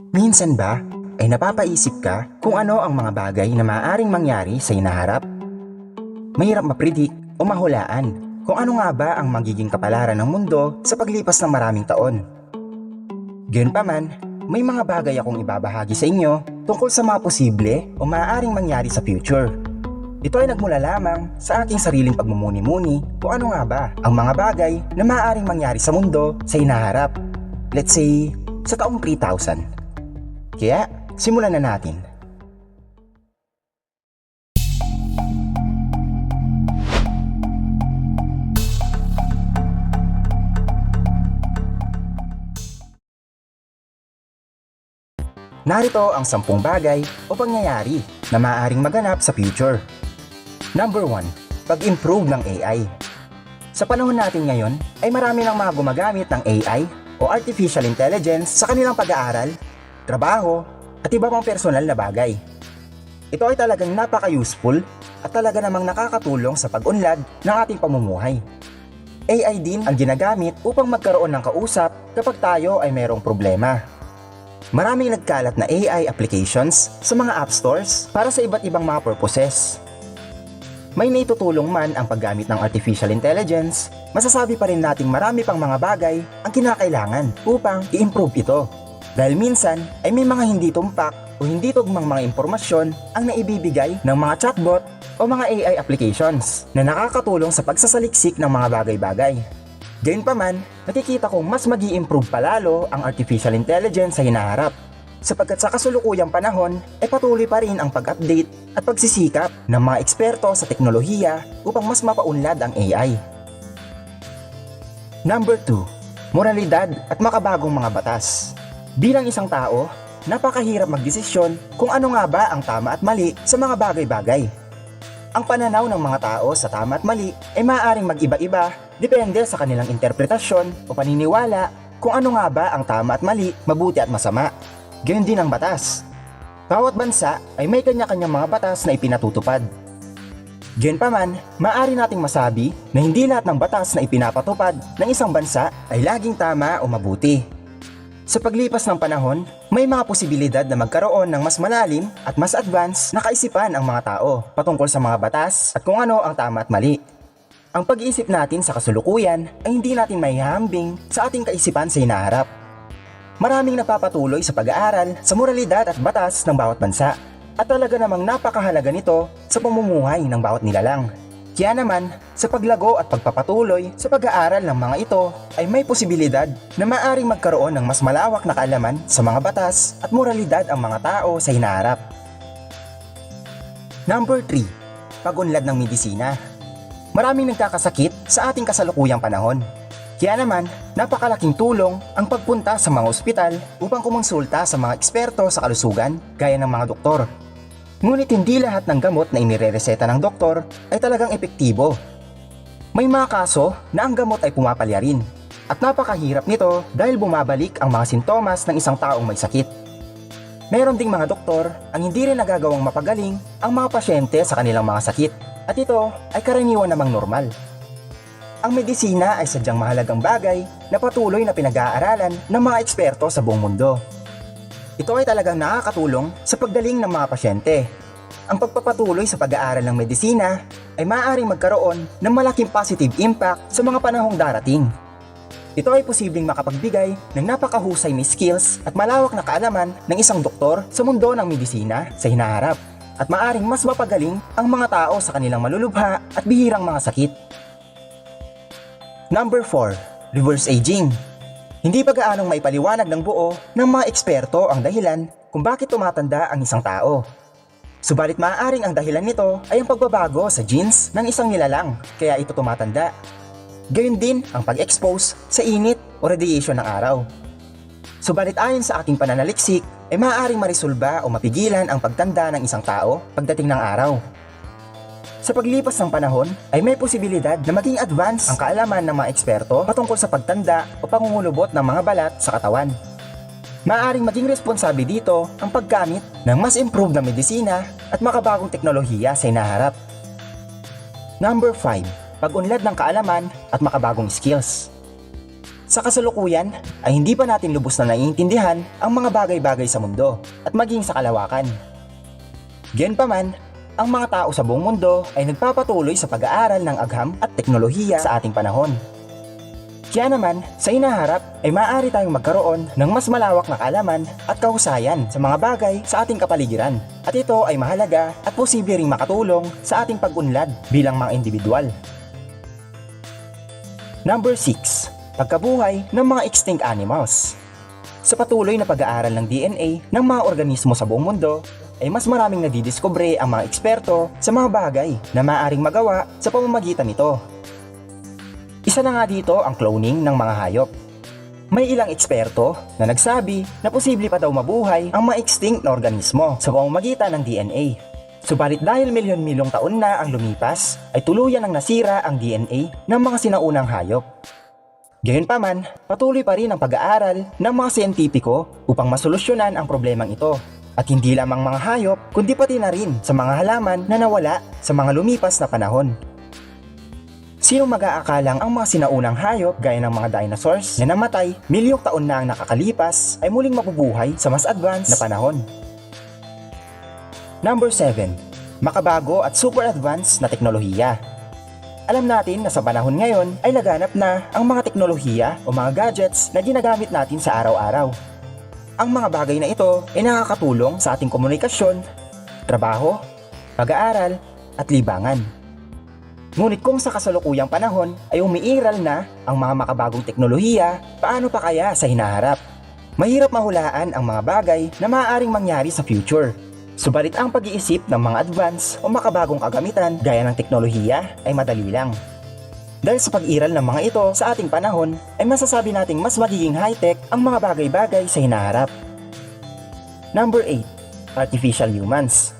Minsan ba ay napapaisip ka kung ano ang mga bagay na maaaring mangyari sa hinaharap? Mahirap mapredik o mahulaan kung ano nga ba ang magiging kapalaran ng mundo sa paglipas ng maraming taon. Gayunpaman, may mga bagay akong ibabahagi sa inyo tungkol sa mga posible o maaaring mangyari sa future. Ito ay nagmula lamang sa aking sariling pagmumuni-muni kung ano nga ba ang mga bagay na maaaring mangyari sa mundo sa hinaharap. Let's say, sa taong 3000. Kaya, simulan na natin. Narito ang 10 bagay o pangyayari na maaaring maganap sa future. Number 1. Pag-improve ng AI. Sa panahon natin ngayon, ay marami ng mga gumagamit ng AI o Artificial Intelligence sa kanilang pag-aaral, trabaho, at iba pang personal na bagay. Ito ay talagang napaka-useful at talaga namang nakakatulong sa pag-unlad ng ating pamumuhay. AI din ang ginagamit upang magkaroon ng kausap kapag tayo ay mayroong problema. Maraming nagkalat na AI applications sa mga app stores para sa iba't ibang mga purposes. May naitutulong man ang paggamit ng Artificial Intelligence, masasabi pa rin nating marami pang mga bagay ang kinakailangan upang i-improve ito. Dahil minsan ay may mga hindi tumpak o hindi tugmang mga impormasyon ang naibibigay ng mga chatbot o mga AI applications na nakakatulong sa pagsasaliksik ng mga bagay-bagay. Gayunpaman, nakikita kong mas mag-i-improve palalo ang Artificial Intelligence sa hinaharap, sapagkat sa kasulukuyang panahon ay patuloy pa rin ang pag-update at pagsisikap ng mga eksperto sa teknolohiya upang mas mapaunlad ang AI. Number 2. Moralidad at makabagong mga batas. Bilang isang tao, napakahirap magdesisyon kung ano nga ba ang tama at mali sa mga bagay-bagay. Ang pananaw ng mga tao sa tama at mali ay maaaring mag-iba-iba depende sa kanilang interpretasyon o paniniwala kung ano nga ba ang tama at mali, mabuti at masama. Gayon din ang batas. Bawat bansa ay may kanya-kanyang mga batas na ipinatutupad. Gayunpaman, maaari nating masabi na hindi lahat ng batas na ipinapatupad ng isang bansa ay laging tama o mabuti. Sa paglipas ng panahon, may mga posibilidad na magkaroon ng mas malalim at mas advanced na kaisipan ang mga tao patungkol sa mga batas at kung ano ang tama at mali. Ang pag-iisip natin sa kasulukuyan ay hindi natin maihahambing sa ating kaisipan sa hinaharap. Maraming napapatuloy sa pag-aaral sa moralidad at batas ng bawat bansa at talaga namang napakahalaga nito sa pamumuhay ng bawat nilalang. Kaya naman, sa paglago at pagpapatuloy sa pag-aaral ng mga ito ay may posibilidad na maaring magkaroon ng mas malawak na kaalaman sa mga batas at moralidad ang mga tao sa hinaharap. Number 3. Pag-unlad ng medisina. Maraming nagkakasakit sa ating kasalukuyang panahon. Kaya naman, napakalaking tulong ang pagpunta sa mga ospital upang kumonsulta sa mga eksperto sa kalusugan gaya ng mga doktor. Ngunit hindi lahat ng gamot na inirereseta ng doktor ay talagang epektibo. May mga kaso na ang gamot ay pumapalya rin at napakahirap nito dahil bumabalik ang mga sintomas ng isang taong may sakit. Meron ding mga doktor ang hindi rin nagagawang mapagaling ang mga pasyente sa kanilang mga sakit at ito ay karaniwan namang normal. Ang medisina ay sadyang mahalagang bagay na patuloy na pinag-aaralan ng mga eksperto sa buong mundo. Ito ay talagang nakakatulong sa paggaling ng mga pasyente. Ang pagpapatuloy sa pag-aaral ng medisina ay maaaring magkaroon ng malaking positive impact sa mga panahong darating. Ito ay posibleng makapagbigay ng napakahusay na skills at malawak na kaalaman ng isang doktor sa mundo ng medisina sa hinaharap at maaaring mas mapagaling ang mga tao sa kanilang malulubha at bihirang mga sakit. Number 4. Reverse aging. Hindi pa gaanong maipaliwanag ng buo ng mga eksperto ang dahilan kung bakit tumatanda ang isang tao. Subalit maaaring ang dahilan nito ay ang pagbabago sa genes ng isang nilalang kaya ito tumatanda. Gayon din ang pag-expose sa init o radiation ng araw. Subalit ayon sa aking pananaliksik ay maaaring marisolba o mapigilan ang pagtanda ng isang tao pagdating ng araw. Sa paglipas ng panahon ay may posibilidad na maging advance ang kaalaman ng mga eksperto patungkol sa pagtanda o pangungulubot ng mga balat sa katawan. Maaaring maging responsable dito ang paggamit ng mas improved na medisina at makabagong teknolohiya sa hinaharap. Number 5. Pag-unlad ng kaalaman at makabagong skills. Sa kasalukuyan ay hindi pa natin lubos na naiintindihan ang mga bagay-bagay sa mundo at maging sa kalawakan. Gayunpaman, ang mga tao sa buong mundo ay nagpapatuloy sa pag-aaral ng agham at teknolohiya sa ating panahon. Kaya naman, sa hinaharap ay maaari tayong magkaroon ng mas malawak na kaalaman at kahusayan sa mga bagay sa ating kapaligiran. At ito ay mahalaga at posible ring makatulong sa ating pag-unlad bilang mga individual. Number 6. Pagkabuhay ng mga extinct animals. Sa patuloy na pag-aaral ng DNA ng mga organismo sa buong mundo, ay mas maraming nadidiskubre ang mga eksperto sa mga bagay na maaaring magawa sa pamamagitan nito. Isa na nga dito ang cloning ng mga hayop. May ilang eksperto na nagsabi na posible pa daw mabuhay ang mga extinct na organismo sa pamamagitan ng DNA. Subalit dahil milyon-milyong taon na ang lumipas, ay tuluyan ang nasira ang DNA ng mga sinaunang hayop. Gayunpaman, patuloy pa rin ang pag-aaral ng mga siyentipiko upang masolusyonan ang problemang ito. At hindi lamang mga hayop, kundi pati na rin sa mga halaman na nawala sa mga lumipas na panahon. Sino mag-aakalang ang mga sinaunang hayop gaya ng mga dinosaurs na namatay milyong taon na ang nakakalipas ay muling mabubuhay sa mas advanced na panahon? Number 7. Makabago at super advanced na teknolohiya. Alam natin na sa panahon ngayon ay laganap na ang mga teknolohiya o mga gadgets na ginagamit natin sa araw-araw. Ang mga bagay na ito ay nakakatulong sa ating komunikasyon, trabaho, pag-aaral at libangan. Ngunit kung sa kasalukuyang panahon ay umiiral na ang mga makabagong teknolohiya, paano pa kaya sa hinaharap? Mahirap mahulaan ang mga bagay na maaaring mangyari sa future. Subalit ang pag-iisip ng mga advance o makabagong kagamitan gaya ng teknolohiya ay madali lang. Dahil sa pag-iral ng mga ito sa ating panahon ay masasabi nating mas magiging high-tech ang mga bagay-bagay sa hinaharap. Number 8. Artificial humans.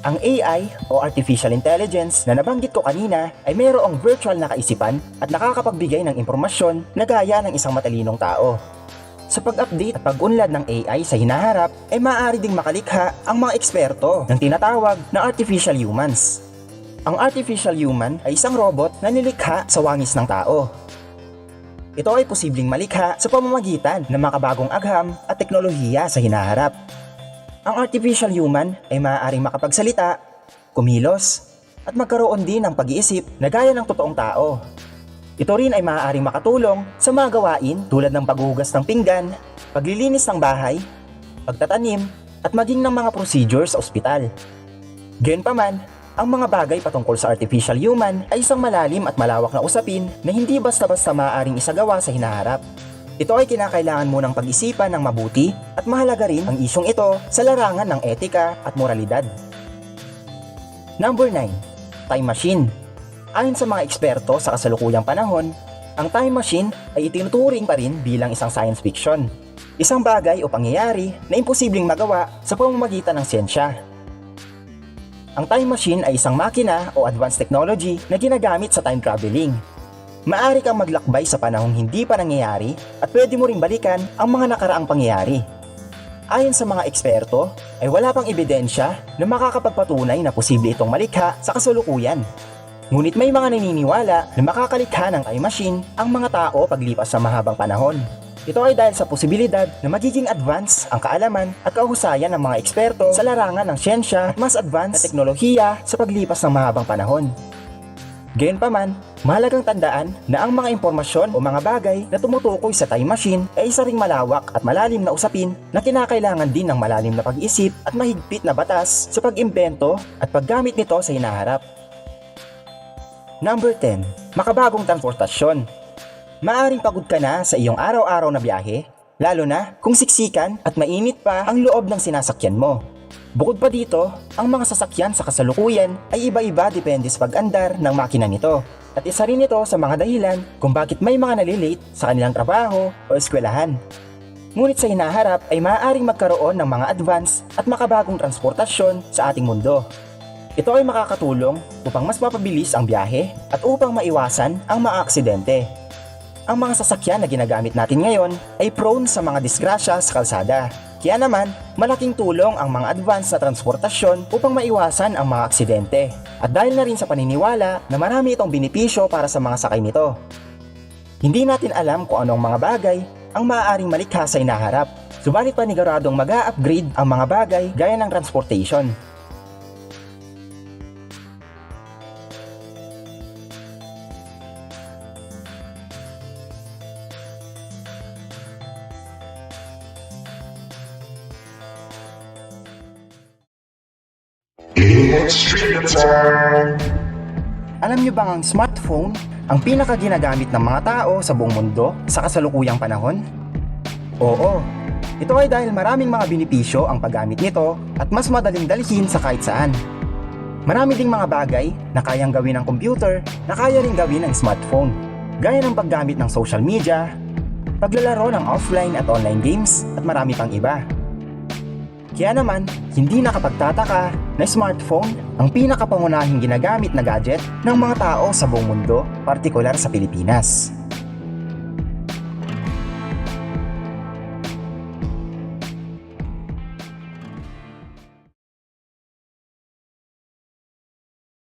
Ang AI o Artificial Intelligence na nabanggit ko kanina ay mayroong virtual na kaisipan at nakakapagbigay ng impormasyon na gaya ng isang matalinong tao. Sa pag-update at pag-unlad ng AI sa hinaharap ay maaari ding makalikha ang mga eksperto ng tinatawag na artificial humans. Ang artificial human ay isang robot na nilikha sa wangis ng tao. Ito ay posibleng malikha sa pamamagitan ng makabagong agham at teknolohiya sa hinaharap. Ang artificial human ay maaaring makapagsalita, kumilos, at magkaroon din ng pag-iisip na gaya ng totoong tao. Ito rin ay maaaring makatulong sa mga gawain tulad ng paghuhugas ng pinggan, paglilinis ng bahay, pagtatanim, at maging ng mga procedures sa ospital. Gayunpaman, ang mga bagay patungkol sa artificial human ay isang malalim at malawak na usapin na hindi basta-basta maaaring isagawa sa hinaharap. Ito ay kinakailangan mo ng pag-isipan ng mabuti at mahalaga rin ang isyong ito sa larangan ng etika at moralidad. Number 9. Time machine. Ayon sa mga eksperto sa kasalukuyang panahon, ang time machine ay itinuturing pa rin bilang isang science fiction. Isang bagay o pangyayari na imposibleng magawa sa pamamagitan ng siyensya. Ang time machine ay isang makina o advanced technology na ginagamit sa time traveling. Maaari kang maglakbay sa panahong hindi pa nangyayari at pwede mo ring balikan ang mga nakaraang pangyayari. Ayon sa mga eksperto, ay wala pang ebidensya na makakapagpatunay na posible itong malikha sa kasalukuyan. Ngunit may mga naniniwala na makakalikha ng time machine ang mga tao paglipas sa mahabang panahon. Ito ay dahil sa posibilidad na magiging advance ang kaalaman at kahusayan ng mga eksperto sa larangan ng siyensya at mas advanced na teknolohiya sa paglipas ng mahabang panahon. Gayunpaman, mahalagang tandaan na ang mga impormasyon o mga bagay na tumutukoy sa time machine ay isa ring malawak at malalim na usapin na kinakailangan din ng malalim na pag-isip at mahigpit na batas sa pag-imbento at paggamit nito sa hinaharap. Number 10. Makabagong transportasyon. Maaring pagod ka na sa iyong araw-araw na biyahe, lalo na kung siksikan at mainit pa ang loob ng sinasakyan mo. Bukod pa dito, ang mga sasakyan sa kasalukuyan ay iba-iba depende sa pag-andar ng makina nito. At isa rin ito sa mga dahilan kung bakit may mga nalilate sa kanilang trabaho o eskwelahan. Ngunit sa hinaharap ay maaaring magkaroon ng mga advance at makabagong transportasyon sa ating mundo. Ito ay makakatulong upang mas mapabilis ang biyahe at upang maiwasan ang mga aksidente. Ang mga sasakyan na ginagamit natin ngayon ay prone sa mga disgrasya sa kalsada. Kaya naman, malaking tulong ang mga advance na transportasyon upang maiwasan ang mga aksidente. At dahil na rin sa paniniwala na marami itong benepisyo para sa mga sakay nito. Hindi natin alam kung anong mga bagay ang maaaring malikha sa hinaharap. Subalit paniguradong mag-a-upgrade ang mga bagay gaya ng transportation. It's trivia time! Alam niyo bang ang smartphone ang pinaka-ginagamit ng mga tao sa buong mundo sa kasalukuyang panahon? Oo, ito ay dahil maraming mga benepisyo ang paggamit nito at mas madaling dalhin sa kahit saan. Marami ding mga bagay na kayang gawin ng computer na kaya rin gawin ng smartphone, gaya ng paggamit ng social media, paglalaro ng offline at online games at marami pang iba. Kaya naman, hindi nakapagtataka na smartphone ang pinakapangunahing ginagamit na gadget ng mga tao sa buong mundo, partikular sa Pilipinas.